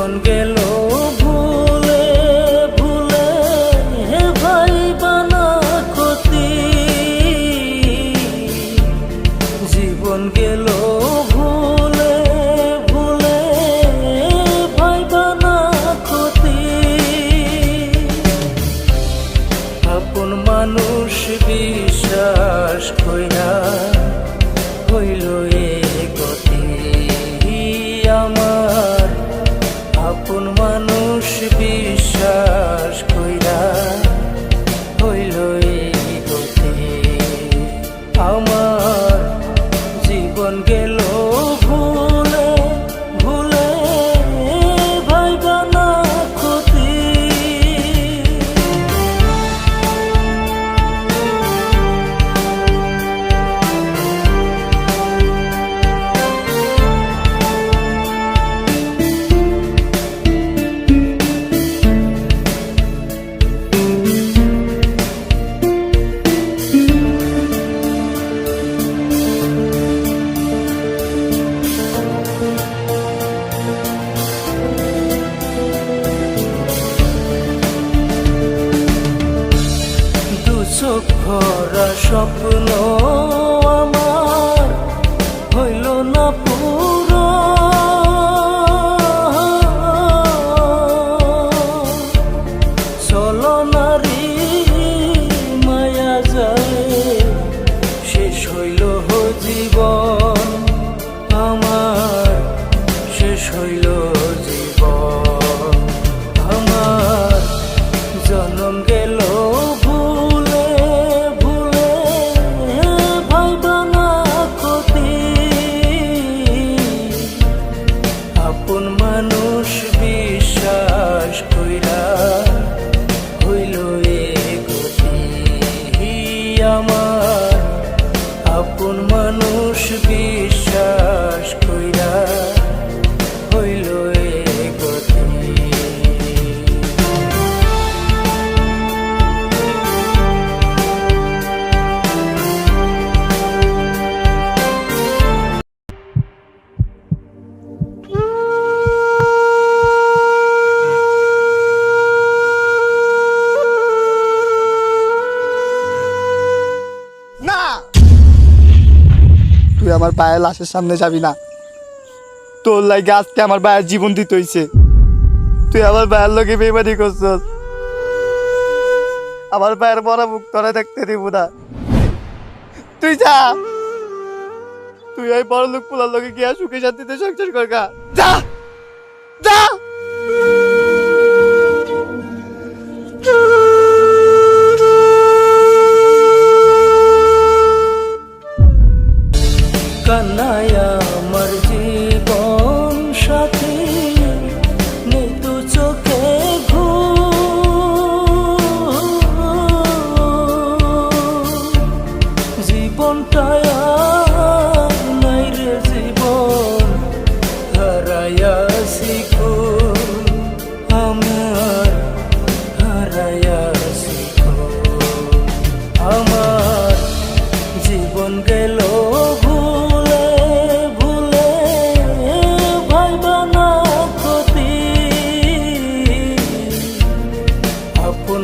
জীবন গেল ভুলে ভুলে ভাইবা না ক্ষতি, জীবন গেল ভুলে ভুলে ভাইবা না ক্ষতি। আপন মানুষ বিশ্বাস কইরা হইল এ গতি আমার, আপন মানুষ বিশ্বাস কইরা হইল এ গতি আমার, জীবন গেল ভুলে ভুলে ভাইবা না ক্ষতি। চোখ ভরা স্বপ্ন আমার হইল না পুরো, চলো নারী মায়া যায় শেষ হইল জীবন আমার, শেষ হইল জীবন আমার, জনম গেল আপন মানুষ বিশ্বাস কইরা হইল এ গতি আমার, আপন মানুষ বিশ্বাস কইরা হইল এ গতি। তুই আমার ভাইয়ের লাশের সামনে যাবি না, তোর লাগে আজকে আমার ভাইয়ের জীবন দিতে হইছে। তুই আমার ভাইয়ের লোকে বেমানি করছস, আমার ভাইয়ের বড় মুখ তোরা দেখতে দিব না। তুই যা, তুই ওই বড় লোক পোলার লোকে গিয়া সুখে শান্তিতে সংসার কর গা, যা যা। কান্নায় আমার জীবন সাথী নেই তো চোখে জীবনটায় নাই রে জীবন হারায়া শিখো আমার, হারায়া শিখো আমার, জীবন গেল ভুলে ভুলে ভাইবা না ক্ষতি, আপন